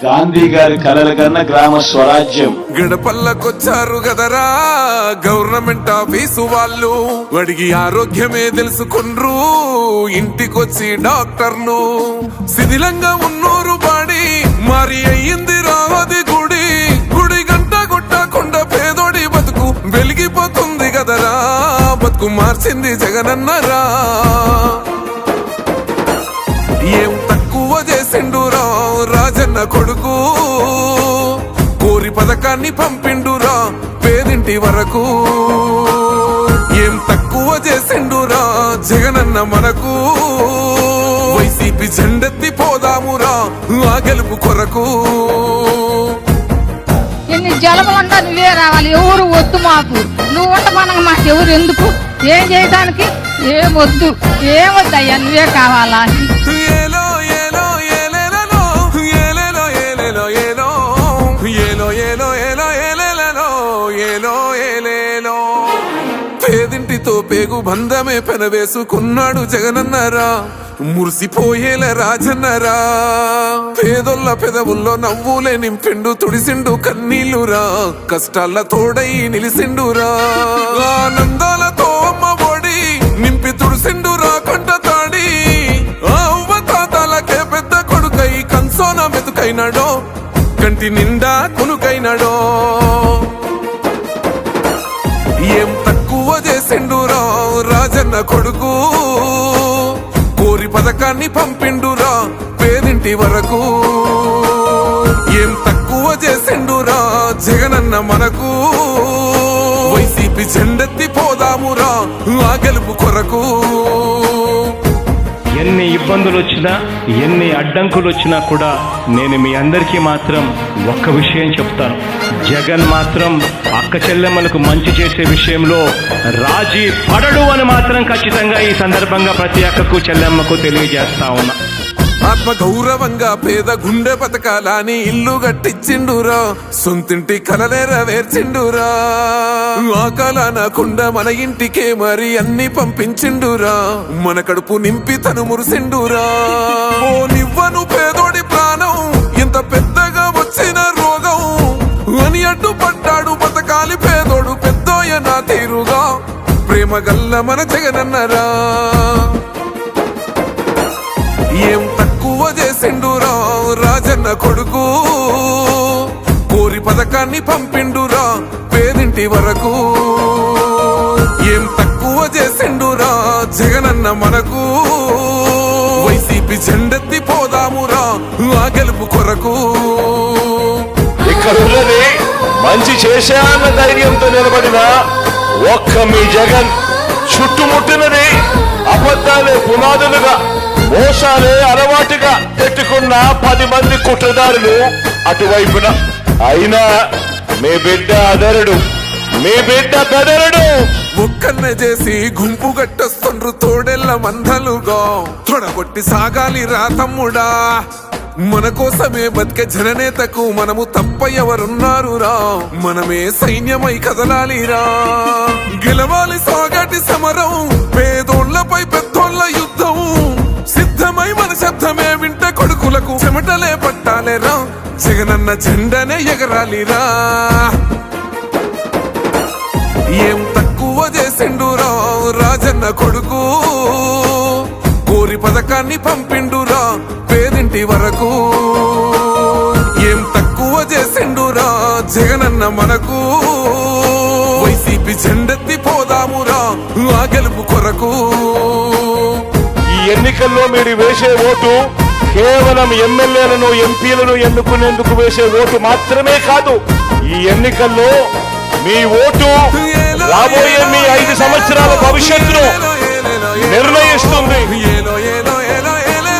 గాంధీ గారి కలల కన్నా గ్రామ స్వరాజ్యం. గడపల్లకొచ్చారు గదరా గవర్నమెంట్ ఆఫీసు వాళ్ళు, అడిగి ఆరోగ్యమే తెలుసుకుండ్రు ఇంటికొచ్చి డాక్టర్లు. శిథిలంగా ఉన్నోరు బాడి మరి అయ్యింది రావది గుడి, గుడి గంట కొట్టకుండా పేదోడి బతుకు వెలిగిపోతుంది గదరా, బతుకు మార్చింది జగనన్నరా. ఏం తక్కువ చేసిండురా రాజన్న కొడుకు, కోరి పథకాన్ని పంపిండురా పేదింటి వరకు. ఏం తక్కువ చేసిండురా జగనన్న మనకు, వైసీపీ జెండెత్తి పోదామురా ఆ గెలుపు కొరకు. ఎన్ని జలములంతా నువ్వే రావాలి, ఎవరు వద్దు మాకు, నువ్వు ఉండమనగా మాకు ఎవరు ఎందుకు, ఏం చేయడానికి ఏమొద్దు, ఏమొద్దయ్యా నువ్వే కావాలా. ఏలో ఏలో ఏలేలలో ఏలేలో ఏలేలో ఏలో ఏలో ఏలో ఏలో ఏలేలలో ఏలో ఏలేలో. పేదింటితో పేగు బంధమే పెనవేసుకున్నాడు జగనన్నరా, మురిసిపోయేల రాజన్నరా. పేదొల్ల పెదవుల్లో నవ్వులే నింపిండు, తుడిసిండు కన్నీళ్లురా, కష్టాల తోడై నిలిసిండురా. ఆనందాలతో అమ్మ ఒడి నింపి తుడిసిండురా కంట తాడి, అవ్వ తాతలకే పెద్ద కొడుకై కన్సోన మెతుకైనాడో, కంటి నిండా కునుకైనాడో. ఏం తక్కువ చేసిండురా రాజన్న కొడుకు, కోరి పథకాన్ని పంపిండురా పేదింటి వరకు. ఏం తక్కువ చేసిండురా జగనన్న మనకు, వైసీపీ జెండెత్తి పోదామురా ఆ గెలుపు కొరకు. ఎన్ని ఇబ్బందులు వచ్చినా ఎన్ని అడ్డంకులు వచ్చినా కూడా నేను మీ అందరికీ మాత్రం ఒక్క విషయం చెప్తాను, జగన్ మాత్రం అక్క చెల్లెమ్మలకు మంచి చేసే విషయంలో రాజీ పడడు అని మాత్రం ఖచ్చితంగా ఈ సందర్భంగా ప్రతి అక్కకు చెల్లెమ్మకు తెలియజేస్తా ఉన్నా. ఆత్మ గౌరవంగా పేద గుండె బతకాలని ఇల్లు కట్టించిండురా, సొంతింటి కలనేరవేర్చిండురా. ఆకలనకుండా మన ఇంటికే మరి అన్ని పంపించిండురా, మన కడుపు నింపి తను మురిసిండురా. ఓ నివ్వను పేదోడి ప్రాణం ఇంత పెద్దగా వచ్చిన రోగం అని అడ్డుపడ్డాడు బతకాలి పేదోడు పెద్దోయ నా తీరుగా, ప్రేమ గల్ల మన జగనన్నరా. ఏం తక్కువ చేసిండురా రాజన్న కొడుకు, కోరి పథకాన్ని పంపిండురా పేదింటి వరకు. ఏం తక్కువ చేసిండురా జగనన్న మనకు, వైసీపీ జెండెత్తి పోదామురా ఆ గెలుపు కొరకు. ఇక్కడున్నది మంచి చేశాన్న ధైర్యంతో నిలబడిన ఒక్క మీ జగన్, చుట్టుముట్టినది అబద్ధాలే పునాదులుగా మోసాలే అలవాటుగా పెట్టుకున్న 10 మంది కుట్రదారులు అటువైపున. అయినా మీ బిడ్డ అదరుడు, మీ బిడ్డ బెదరుడు. ఒక్కన్నే చేసి గుంపు గట్టొస్తుండ్రు తోడెల్ల మందలుగా, తొడగొట్టి సాగాలి రా తమ్ముడా. మన కోసమే బతికే జననేతకు మనము తప్ప ఎవరున్నారు రా, మనమే సైన్యమై కదలాలిరా. గెలవాలి సాగటి సమరం, పేదోళ్లపై పెద్దోళ్ల యుద్ధం, సిద్ధమై మన శబ్దమే వింట కొడుకులకు చెమటలే పట్టాలేరా, జగనన్న జెండనే ఎగరాలిరా. ఏం తక్కువ చేసిండురా రాజన్న కొడుకు, కోరి పథకాన్ని పంపిండురా పేదింటి వరకు. ఏం తక్కువ చేసిండురా జగనన్న మనకు, వైసీపీ జెండెత్తి పోదామురా ఆ గెలుపు కొరకు. ఈ ఎన్నికల్లో మీరు వేసే ఓటు కేవలం ఎమ్మెల్యేలను ఎంపీలను ఎన్నుకునేందుకు వేసే ఓటు మాత్రమే కాదు, ఈ ఎన్నికల్లో మీ ఓటు రాబోయే మీ 5 సంవత్సరాల భవిష్యత్తును నిర్ణయిస్తుంది.